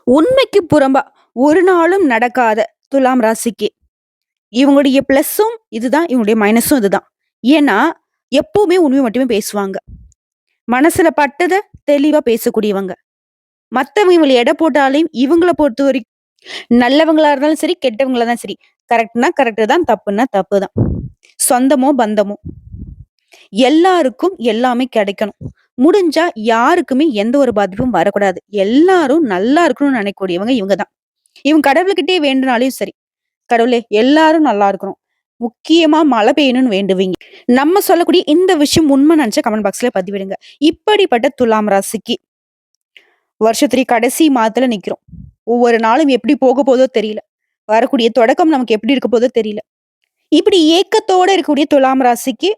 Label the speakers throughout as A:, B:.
A: உண்மைக்கு புறம்பா ஒரு நாளும் நடக்காத துலாம் ராசிக்கு இவங்களுடைய பிளஸும் இதுதான், இவங்களுடைய மைனஸும் இதுதான். ஏன்னா, எப்பவுமே உண்மை மட்டுமே பேசுவாங்க. மனசுல பட்டத தெளிவா பேசக்கூடியவங்க. மத்தவங்க இவங்கள எடை போட்டாலும் இவங்கள பொறுத்தவரைக்கும் நல்லவங்களா இருந்தாலும் சரி, கெட்டவங்களா தான் சரி. கரெக்ட்னா கரெக்ட் தான், தப்புன்னா தப்பு தான். சொந்தமோ, பந்தமோ எல்லாருக்கும் எல்லாமே கிடைக்கணும். முடிஞ்சா யாருக்குமே எந்த ஒரு பாதிப்பும் வரக்கூடாது. எல்லாரும் நல்லா இருக்கணும்னு நினைக்கக்கூடியவங்க இவங்க தான். இவங்க கடவுள்கிட்டயே வேண்டுனாலும் சரி. கடவுளே எல்லாரும் நல்லா இருக்கணும். முக்கியமா மழை பெய்யணும்னு வேண்டுவீங்க. நம்ம சொல்லக்கூடிய இந்த விஷயம் உண்மை நினைச்சா கமெண்ட் பாக்ஸ்ல பதிவிடுங்க. இப்படிப்பட்ட துலாம் ராசிக்கு வருஷத்துடைய கடைசி மாதத்துல நிக்கிறோம். ஒவ்வொரு நாளும் எப்படி போக போதோ தெரியல. வரக்கூடிய தொடக்கம் நமக்கு எப்படி இருக்க போதோ தெரியல. இப்படி ஏக்கத்தோட இருக்கக்கூடிய துலாம் ராசிக்கு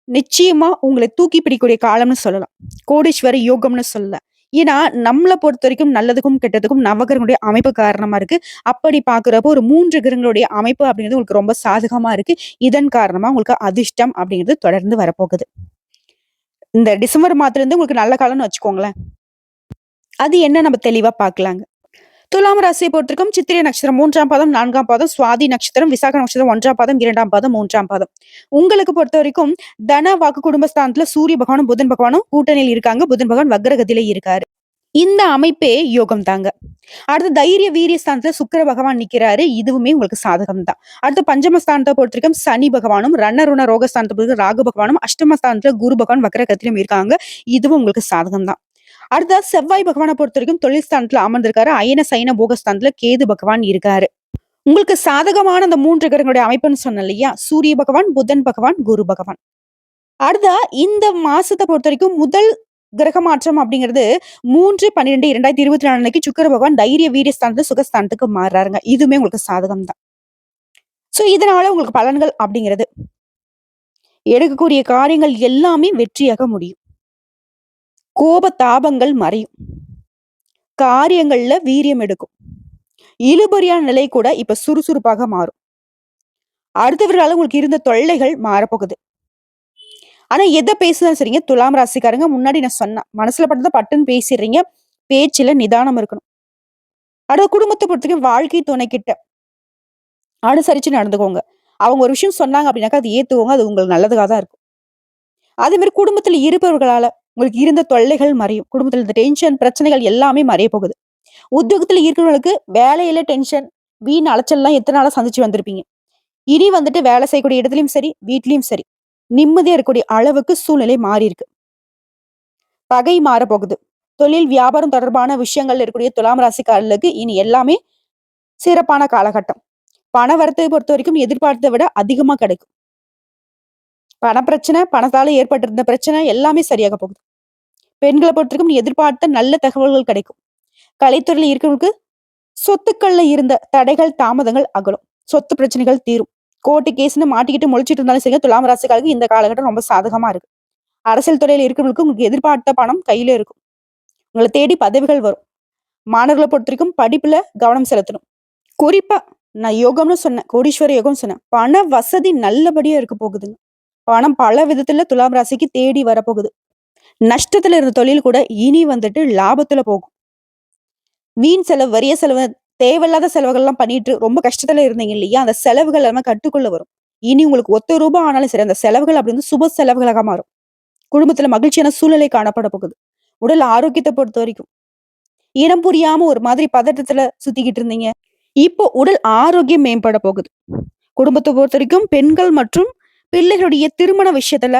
A: நிச்சயமா உங்களை தூக்கி பிடிக்கக்கூடிய காலம்னு சொல்லலாம். கோடீஸ்வர யோகம்னு சொல்லலாம். ஏன்னா, நம்மள பொறுத்தவரைக்கும் நல்லதுக்கும், கெட்டதுக்கும் நவகிரகங்களுடைய அமைப்பு காரணமா இருக்கு. அப்படி பார்க்கிறப்போ ஒரு 3 கிரகங்களுடைய அமைப்பு அப்படிங்கிறது உங்களுக்கு ரொம்ப சாதகமா இருக்கு. இதன் காரணமா உங்களுக்கு அதிர்ஷ்டம் அப்படிங்கிறது தொடர்ந்து வரப்போகுது. இந்த டிசம்பர் மாதத்துலருந்து உங்களுக்கு நல்ல காலம்னு வச்சுக்கோங்களேன். அது என்ன நம்ம தெளிவா பார்க்கலாங்க. துலாம் ராசியை பொறுத்திருக்கும் சித்திரை நட்சத்திரம் 3ஆம் பாதம், 4ஆம் பாதம், சுவாதி நட்சத்திரம், விசாக நட்சத்திரம் 1ஆம் பாதம், 2ஆம் பாதம், 3ஆம் பாதம். உங்களுக்கு பொறுத்தவரைக்கும் தன, வாக்கு, குடும்பஸ்தானத்துல சூரிய பகவானும், புதன் பகவானும் கூட்டணியில் இருக்காங்க. புதன் பகவான் வக்ரகத்திலே இருக்காரு. இந்த அமைப்பே யோகம் தாங்க. அடுத்து தைரிய வீரிய ஸ்தானத்துல சுக்கிர பகவான் நிக்கிறாரு. இதுவுமே உங்களுக்கு சாதகம் தான். அடுத்து பஞ்சமஸ்தானத்தை பொறுத்திருக்கும் சனி பகவானும், ரணருண ரோகஸ்தானத்தை பொறுத்த ராகு பகவானும், அஷ்டமஸ்தானத்துல குரு பகவான் வக்ரகத்திலும் இருக்காங்க. இதுவும் உங்களுக்கு சாதகம் தான். அடுத்ததா செவ்வாய் பகவானை பொறுத்தவரைக்கும் தொழில் ஸ்தானத்துல அமர்ந்திருக்காரு. அயன சயன போகஸ்தானத்துல கேது பகவான் இருக்காரு. உங்களுக்கு சாதகமான அந்த 3 கிரகங்களுடைய அமைப்புன்னு சொன்னேன் இல்லையா? சூரிய பகவான், புதன் பகவான், குரு பகவான். அடுத்தா இந்த மாசத்தை பொறுத்தவரைக்கும் முதல் கிரக மாற்றம் அப்படிங்கிறது 3/12/2024 அன்னைக்கு சுக்கிர பகவான் தைரிய வீரிய ஸ்தானத்துல சுகஸ்தானத்துக்கு மாறுறாருங்க. இதுவுமே உங்களுக்கு சாதகம் தான். சோ இதனால உங்களுக்கு பலன்கள் அப்படிங்கிறது எடுக்கக்கூடிய காரியங்கள் எல்லாமே வெற்றியாக முடியும். கோப தாபங்கள் மறையும். காரியங்கள்ல வீரியம் எடுக்கும். இழுபறியான நிலை கூட இப்ப சுறுசுறுப்பாக மாறும். அடுத்தவர்களால உங்களுக்கு இருந்த தொல்லைகள் மாறப்போகுது. ஆனா எத பேசுனாலும் சரிங்க, துலாம் ராசிக்காரங்க முன்னாடி நான் சொன்னேன். மனசுல பட்டத பட்டுன்னு பேசிடுறீங்க. பேச்சுல நிதானம் இருக்கணும். அடுத்த குடும்பத்த பொறுத்தவரைக்கும் வாழ்க்கை துணைக்கிட்ட அனுசரிச்சு நடந்துக்கோங்க. அவங்க ஒரு விஷயம் சொன்னாங்க அப்படின்னாக்கா, அது ஏத்துக்கோங்க. அது உங்களுக்கு நல்லதுக்கா தான் இருக்கும். அதே மாரி குடும்பத்துல இருப்பவர்களால உங்களுக்கு இருந்த தொல்லைகள் மறையும். குடும்பத்துல இந்த டென்ஷன், பிரச்சனைகள் எல்லாமே மறைய போகுது. உத்தியோகத்துல இருக்கிறவங்களுக்கு வேலையில டென்ஷன், வீண் அலைச்சல்லாம் எத்தன நாளா சந்திச்சு வந்திருப்பீங்க. இனி வந்துட்டு வேலை செய்யக்கூடிய இடத்துலயும் சரி, வீட்லயும் சரி, நிம்மதியா இருக்கக்கூடிய அளவுக்கு சூழ்நிலை மாறி இருக்கு. பகை மாறப்போகுது. தொழில், வியாபாரம் தொடர்பான விஷயங்கள்ல இருக்கக்கூடிய துலாம் ராசிக்காரர்களுக்கு இனி எல்லாமே சிறப்பான காலகட்டம். பண வரத்தை பொறுத்தவரைக்கும் எதிர்பார்த்ததை விட அதிகமா கிடைக்கும். பணப்பிரச்சனை, பணத்தால ஏற்பட்டிருந்த பிரச்சனை எல்லாமே சரியாக போகுது. பெண்களை பொறுத்தவரைக்கும் எதிர்பார்த்த நல்ல தகவல்கள் கிடைக்கும். கலைத்துறையில இருக்கிறவங்களுக்கு சொத்துக்கள்ல இருந்த தடைகள், தாமதங்கள் அகலும். சொத்து பிரச்சனைகள் தீரும். கோர்ட்டு கேஸ்ன்னு மாட்டிக்கிட்டு முழிச்சிட்டு இருந்தாலும் சரி, துலாம் ராசிக்காரருக்கு இந்த காலகட்டம் ரொம்ப சாதகமா இருக்கு. அரசியல் துறையில இருக்கிறவங்களுக்கு உங்களுக்கு எதிர்பார்த்த பணம் கையில இருக்கும். உங்களை தேடி பதவிகள் வரும். மாணவர்களை பொறுத்தவரைக்கும் படிப்புல கவனம் செலுத்தணும். குறிப்பா நான் யோகம்னு சொன்னேன், கோடீஸ்வர யோகம்னு சொன்னேன். பண வசதி நல்லபடியா இருக்க போகுதுங்க. பணம் பல விதத்துல துலாம் ராசிக்கு தேடி வரப்போகுது. நஷ்டத்துல இருந்த தொழில் கூட இனி வந்துட்டு லாபத்துல போகும். வீண் செலவு, வறிய செலவு, தேவையில்லாத செலவுகள்லாம் பண்ணிட்டு ரொம்ப கஷ்டத்துல இருந்தீங்க இல்லையா? அந்த செலவுகள் எல்லாமே கட்டுக்குள்ள வரும். இனி உங்களுக்கு ₹1 ஆனாலும் சரி, அந்த செலவுகள் அப்படின்னு சுப செலவுகளாக மாறும். குடும்பத்துல மகிழ்ச்சியான சூழ்நிலை காணப்பட போகுது. உடல் ஆரோக்கியத்தை பொறுத்த வரைக்கும் இனம் புரியாம ஒரு மாதிரி பதட்டத்துல சுத்திக்கிட்டு இருந்தீங்க. இப்போ உடல் ஆரோக்கியம் மேம்பட போகுது. குடும்பத்தை பொறுத்த வரைக்கும் பெண்கள் மற்றும் பிள்ளைகளுடைய திருமண விஷயத்துல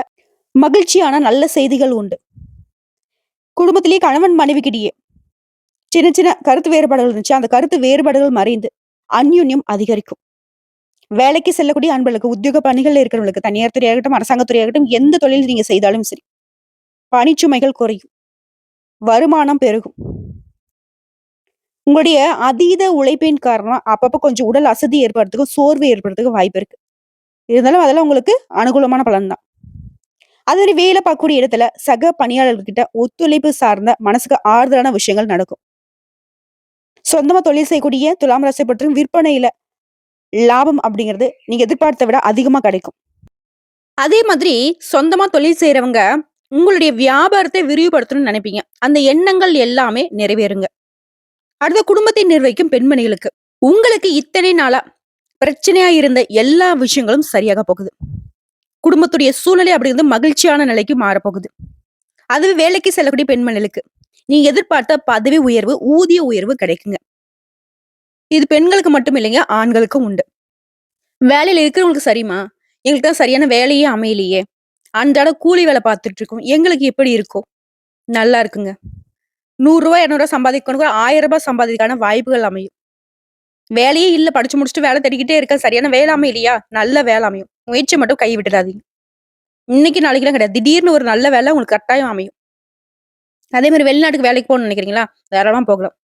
A: மகிழ்ச்சியான நல்ல செய்திகள் உண்டு. குடும்பத்திலேயே கணவன் மனைவிக்கிடையே சின்ன சின்ன கருத்து வேறுபாடுகள் இருந்துச்சு. அந்த கருத்து வேறுபாடுகள் மறைந்து அந்யோன்யம் அதிகரிக்கும். வேலைக்கு செல்லக்கூடிய அன்பர்களுக்கு, உத்தியோக பணிகள்ல இருக்கிறவங்களுக்கு, தனியார் துறையாகட்டும், அரசாங்க துறையாகட்டும், எந்த தொழில் நீங்க செய்தாலும் சரி, பணிச்சுமைகள் குறையும். வருமானம் பெருகும். உங்களுடைய அதீத உழைப்பின் காரணமா அப்பப்ப கொஞ்சம் உடல் அசதி ஏற்படுறதுக்கும், சோர்வு ஏற்படுறதுக்கும் வாய்ப்பு இருக்கு. இருந்தாலும் அதெல்லாம் உங்களுக்கு அனுகூலமான பலன் தான். அதே மாதிரி வேலை பார்க்கக்கூடிய இடத்துல சக பணியாளர்கிட்ட ஒத்துழைப்பு சார்ந்த மனசுக்கு ஆறுதலான விஷயங்கள் நடக்கும். சொந்தமா தொழில் செய்யக்கூடிய துலாம் ராசியை பொறுத்தவரைக்கும் விற்பனையில லாபம் அப்படிங்கிறது நீங்க எதிர்பார்த்த விட அதிகமா கிடைக்கும். அதே மாதிரி சொந்தமா தொழில் செய்யறவங்க உங்களுடைய வியாபாரத்தை விரிவுபடுத்தணும்னு நினைப்பீங்க. அந்த எண்ணங்கள் எல்லாமே நிறைவேறுங்க. அடுத்த குடும்பத்தை நிர்வகிக்கும் பெண்மணிகளுக்கு உங்களுக்கு இத்தனை நாளா பிரச்சனையா இருந்த எல்லா விஷயங்களும் சரியாக போகுது. குடும்பத்துடைய சூழ்நிலை அப்படிங்கிறது மகிழ்ச்சியான நிலைக்கு மாறப்போகுது. அதுவே வேலைக்கு செல்லக்கூடிய பெண்மணிகளுக்கு நீங்க எதிர்பார்த்த பதவி உயர்வு, ஊதிய உயர்வு கிடைக்குங்க. இது பெண்களுக்கு மட்டும் இல்லைங்க, ஆண்களுக்கும் உண்டு. வேலையில இருக்கிறவங்களுக்கு சரிம்மா, எங்களுக்கு தான் சரியான வேலையே அமையலையே. அன்றாட கூலி வேலை பார்த்துட்டு இருக்கோம். எங்களுக்கு எப்படி இருக்கும்? நல்லா இருக்குங்க. ரூ. 100 ரூ. 200 சம்பாதிக்கணும், ரூ. 1000 சம்பாதிக்கான வாய்ப்புகள் அமையும். வேலையே இல்ல, படிச்சு முடிச்சுட்டு வேலை தேடிக்கிட்டே இருக்கேன். சரியான வேலை அமையலையா? நல்ல வேலை அமையும். முயற்சிய மட்டும் கை விட்டுடாதீங்க. இன்னைக்கு நாளைக்குலாம் கிடையாது. திடீர்னு ஒரு நல்ல வேலை உங்களுக்கு கட்டாயம் அமையும். அதே மாரி வெளிநாட்டுக்கு வேலைக்கு போகணும்னு நினைக்கிறீங்களா? தாராளமா போகலாம்.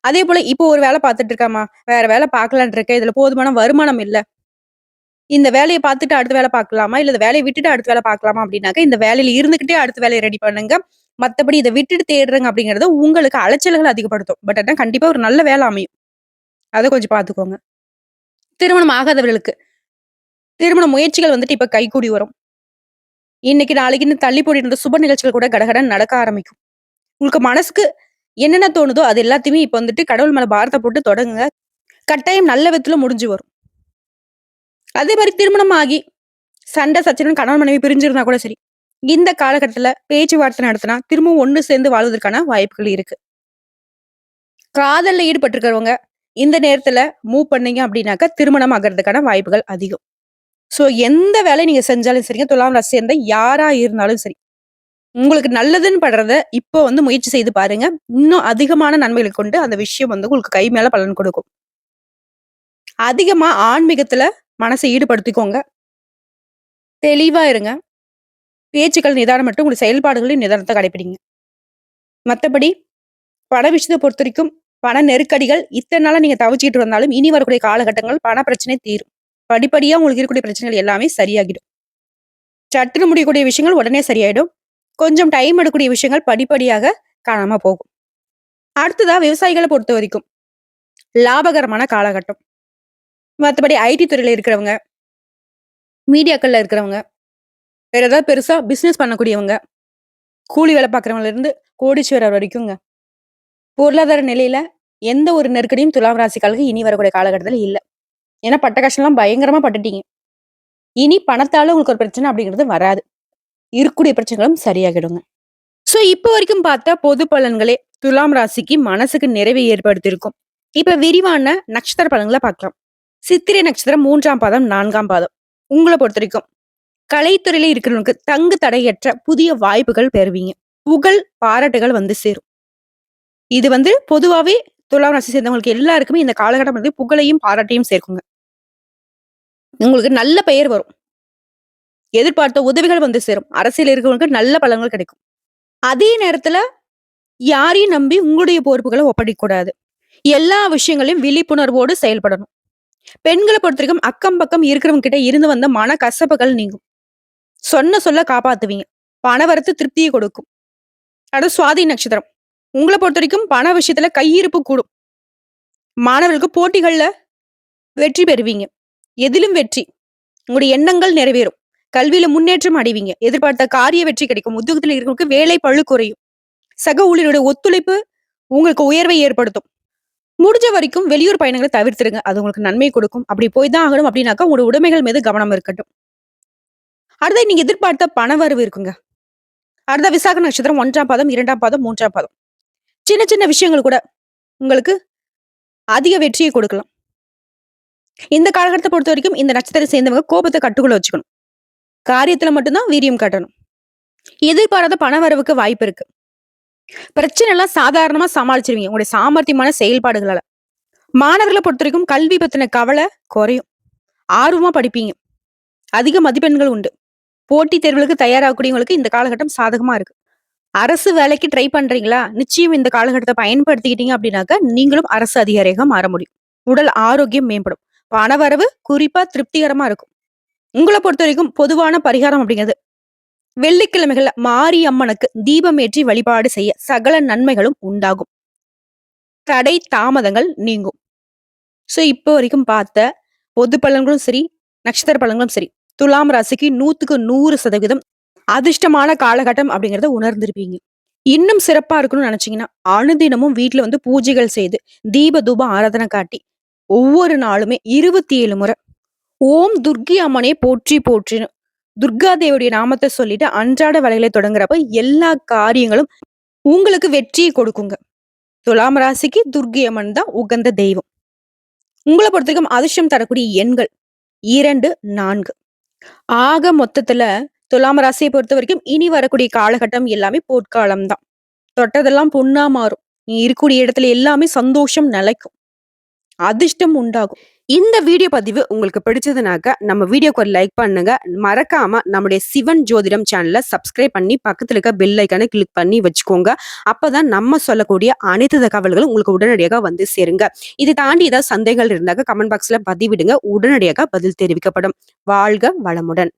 A: அதே போல இப்போ ஒரு வேலை பார்த்துட்டு இருக்கேம்மா, வேற வேலை பார்க்கலான்ட்டு இருக்கேன். இதுல போதுமான வருமானம் இல்ல. இந்த வேலைய பார்த்துட்டு அடுத்த வேலை பார்க்கலாமா? இல்ல இந்த வேலைய விட்டுட்டு அடுத்த வேலை பார்க்கலாமா? அப்படின்னாக்க, இந்த வேலையில இருந்துகிட்டே அடுத்த வேலைய ரெடி பண்ணுங்க. மத்தபடி இத விட்டுட்டு தேடுறேங்க அப்படிங்கிறது உங்களுக்கு அலைச்சல்கள அதிகப்படுத்தும். பட் ஆனா கண்டிப்பா ஒரு நல்ல வேலை அமையும். அத கொஞ்சம் பார்த்துக்கோங்க. திருமணம் ஆகாதவர்களுக்கு, திருமண முயற்சிகள் வந்துட்டு இப்ப கைகூடி வரும். இன்னைக்கு நாளைக்குன்னு தள்ளி போடிருந்த சுப நிகழ்ச்சிகள் கூட கடகடன்னு நடக்க ஆரம்பிக்கும். உங்களுக்கு மனசுக்கு என்னென்ன தோணுதோ அது எல்லாத்தையுமே இப்ப வந்துட்டு கடவுள் மேல பாரத்த போட்டு தொடங்குங்க. கட்டாயம் நல்ல விதத்துல முடிஞ்சு வரும். அதே மாரி திருமணம் ஆகி சண்டை சச்சரவுன்னு கணவன் மனைவி பிரிஞ்சிருந்தா கூட சரி. இந்த காலகட்டத்துல பேச்சுவார்த்தை நடத்தினா திரும்பவும் ஒண்ணு சேர்ந்து வாழ்வதற்கான வாய்ப்புகள் இருக்கு. காதல்ல ஈடுபட்டிருக்கிறவங்க இந்த நேரத்துல மூவ் பண்ணீங்க அப்படின்னாக்க திருமணம் ஆகிறதுக்கான வாய்ப்புகள் அதிகம். சோ எந்த வேலை நீங்க செஞ்சாலும் சரிங்க, துலாம் ராசி சேர்ந்த யாரா இருந்தாலும் சரி. உங்களுக்கு நல்லதுன்னு படுறத இப்போ வந்து முயற்சி செய்து பாருங்க. இன்னும் அதிகமான நன்மைகளை கொண்டு அந்த விஷயம் வந்து உங்களுக்கு கை மேல பலன் கொடுக்கும். அதிகமா ஆன்மீகத்துல மனசை ஈடுபடுத்திக்கோங்க. தெளிவா இருங்க. பேச்சுக்கள் நிதானம் மட்டும் உங்களுடைய செயல்பாடுகளின் நிதானத்தை கடைபிடிங்க. மத்தபடி பண விஷயத்தை பொறுத்தவரைக்கும் பண நெருக்கடிகள் இத்தனை நாளா நீங்க தவிச்சுக்கிட்டு வந்தாலும் இனி வரக்கூடிய காலகட்டங்கள் பண பிரச்சனை தீரும். படிப்படியா உங்களுக்கு இருக்கக்கூடிய பிரச்சனைகள் எல்லாமே சரியாகிடும். சட்டுன்னு முடியக்கூடிய விஷயங்கள் உடனே சரியாயிடும். கொஞ்சம் டைம் எடுக்கக்கூடிய விஷயங்கள் படிப்படியாக காணாம போகும். அடுத்ததா விவசாயிகளை பொறுத்த வரைக்கும் லாபகரமான காலகட்டம். மத்தபடி ஐடி துறையில இருக்கிறவங்க, மீடியாக்கள்ல இருக்கிறவங்க, வேற ஏதாவது பெருசா பிசினஸ் பண்ணக்கூடியவங்க, கூலி வேலை பார்க்குறவங்கல இருந்து கோடீஸ்வரர் வரைக்குங்க. பொருளாதார நிலையில எந்த ஒரு நெருக்கடியும் துலாம் ராசிக்காரர்களுக்கு இனி வரக்கூடிய காலகட்டத்துல இல்ல. ஏன்னா பட்ட கஷ்டம்லாம் பயங்கரமா பட்டுட்டீங்க. இனி பணத்தால உங்களுக்கு ஒரு பிரச்சனை அப்படிங்கிறது வராது. இருக்கக்கூடிய பிரச்சனைகளும் சரியாகிடுங்க. சோ இப்ப வரைக்கும் பார்த்த பொது பலன்களே துலாம் ராசிக்கு மனசுக்கு நிறைவை ஏற்படுத்தியிருக்கும். இப்ப விரிவான நட்சத்திர பலன்களை பார்க்கலாம். சித்திரை நட்சத்திரம் 3ஆம் பாதம், 4ஆம் பாதம். உங்களை பொறுத்த வரைக்கும் கலைத்துறையில இருக்கிறவங்களுக்கு தங்கு தடையற்ற புதிய வாய்ப்புகள் பெறுவீங்க. புகழ் பாராட்டுகள் வந்து சேரும். இது வந்து பொதுவாவே துலாம் ராசி சேர்ந்தவங்களுக்கு எல்லாருக்குமே இந்த காலகட்டம் வந்து புகழையும் பாராட்டையும் சேர்க்குங்க. உங்களுக்கு நல்ல பெயர் வரும். எதிர்பார்த்த உதவிகள் வந்து சேரும். அரசியல் இருக்கிறவங்களுக்கு நல்ல பலன்கள் கிடைக்கும். அதே நேரத்துல யாரையும் நம்பி உங்களுடைய பொறுப்புகளை ஒப்படைக்க கூடாது. எல்லா விஷயங்களையும் விழிப்புணர்வோடு செயல்படணும். பெண்களை பொறுத்த வரைக்கும் அக்கம் பக்கம் இருக்கிறவங்க கிட்ட இருந்து வந்த மன கசப்புகள் நீங்கும். சொன்ன சொல்ல காப்பாத்துவீங்க. பணவரத்து திருப்தியை கொடுக்கும். அடுத்து சுவாதி நட்சத்திரம். உங்களை பொறுத்த வரைக்கும் பண விஷயத்துல கையிருப்பு கூடும். மாணவர்களுக்கு போட்டிகள்ல வெற்றி பெறுவீங்க. எதிலும் வெற்றி. உங்களுடைய எண்ணங்கள் நிறைவேறும். கல்வியில முன்னேற்றம் அடைவீங்க. எதிர்பார்த்த காரிய வெற்றி கிடைக்கும். உத்தியோகத்துல இருக்கிறவங்களுக்கு வேலை பளு குறையும். சக ஊழியருடைய ஒத்துழைப்பு உங்களுக்கு உயர்வை ஏற்படுத்தும். முடிஞ்ச வரைக்கும் வெளியூர் பயணங்களை தவிர்த்துருங்க. அது உங்களுக்கு நன்மை கொடுக்கும். அப்படி போய் தான் ஆகணும் அப்படின்னாக்கா உங்களோட உடைமைகள் மீது கவனம் இருக்கட்டும். அடுத்த நீங்க எதிர்பார்த்த பணவரவு இருக்குங்க. அடுத்த விசாக நட்சத்திரம் 1ஆம் பாதம், 2ஆம் பாதம், 3ஆம் பாதம். சின்ன சின்ன விஷயங்கள் கூட உங்களுக்கு அதிக வெற்றியை கொடுக்கலாம். இந்த காலகட்டத்தை பொறுத்த வரைக்கும் இந்த நட்சத்திரத்தை சேர்ந்தவங்க கோபத்தை கட்டுக்குள்ள வச்சுக்கணும். காரியத்துல மட்டும்தான் வீரியம் காட்டணும். எதிர்பாராத பணவரவுக்கு வாய்ப்பு இருக்கு. பிரச்சனை எல்லாம் சாதாரணமா சமாளிச்சிருவீங்க உங்களுடைய சாமர்த்தியமான செயல்பாடுகளால. மாணவர்களை பொறுத்த வரைக்கும் கல்வி பத்தின கவலை குறையும். ஆர்வமா படிப்பீங்க. அதிக மதிப்பெண்கள் உண்டு. போட்டித் தேர்வுகளுக்கு தயாராகக்கூடியவங்களுக்கு இந்த காலகட்டம் சாதகமா இருக்கு. அரசு வேலைக்கு ட்ரை பண்றீங்களா? நிச்சயம் இந்த காலகட்டத்தை பயன்படுத்திக்கிட்டீங்க அப்படின்னாக்க நீங்களும் அரசு அதிகாரியாக மாற முடியும். உடல் ஆரோக்கியம் மேம்படும். பணவரவு குறிப்பா திருப்திகரமா இருக்கும். உங்களை பொறுத்த வரைக்கும் பொதுவான பரிகாரம் அப்படிங்கிறது வெள்ளிக்கிழமைகள்ல மாரியம்மனுக்கு தீபம் ஏற்றி வழிபாடு செய்ய சகல நன்மைகளும் உண்டாகும். தடை தாமதங்கள் நீங்கும். சோ இப்போ வரைக்கும் பார்த்த பொது பலன்களும் சரி, நட்சத்திர பலன்களும் சரி, துலாம் ராசிக்கு 100க்கு 100% அதிர்ஷ்டமான காலகட்டம் அப்படிங்கறத உணர்ந்திருப்பீங்க. இன்னும் சிறப்பா இருக்கணும்னு நினைச்சீங்கன்னா, அனுதினமும் வீட்ல வந்து பூஜைகள் செய்து, தீப தூப ஆராதனை காட்டி, ஒவ்வொரு நாளுமே 27 முறை, ஓம் துர்க்கி அம்மனே போற்றி போற்றின்னு, துர்கா தேவியுடைய நாமத்த சொல்லிட்டு அன்றாட வேலைகளை தொடங்குறப்ப எல்லா காரியங்களும் உங்களுக்கு வெற்றியை கொடுக்குங்க. துலாம் ராசிக்கு துர்க்கை அம்மன் தான் உகந்த தெய்வம். உங்கள பொறுத்தவரைக்கும் அதிர்ஷ்டம் தரக்கூடிய எண்கள் 2, 4. ஆக மொத்தத்துல துலாம் ராசியை பொறுத்தவரைக்கும் இனி வரக்கூடிய காலகட்டம் எல்லாமே பொற்காலம் தான். தொட்டதெல்லாம் பொன்னா மாறும். நீ இருக்கக்கூடிய இடத்துல எல்லாமே சந்தோஷம் நிலைக்கும். அதிர்ஷ்டம் உண்டாகும். இந்த வீடியோ பதிவு உங்களுக்கு பிடிச்சதுனாக்க நம்ம வீடியோக்கு ஒரு லைக் பண்ணுங்க. மறக்காம நம்முடைய சிவன் ஜோதிடம் சேனலை சப்ஸ்கிரைப் பண்ணி பக்கத்துல இருக்க பெல் ஐக்கானை கிளிக் பண்ணி வச்சுக்கோங்க. அப்பதான் நம்ம சொல்லக்கூடிய அனைத்து தகவல்களும் உங்களுக்கு உடனடியாக வந்து சேருங்க. இதை தாண்டி ஏதாவது சந்தேகங்கள் இருந்தாக்க கமெண்ட் பாக்ஸ்ல பதிவிடுங்க. உடனடியாக பதில் தெரிவிக்கப்படும். வாழ்க வளமுடன்.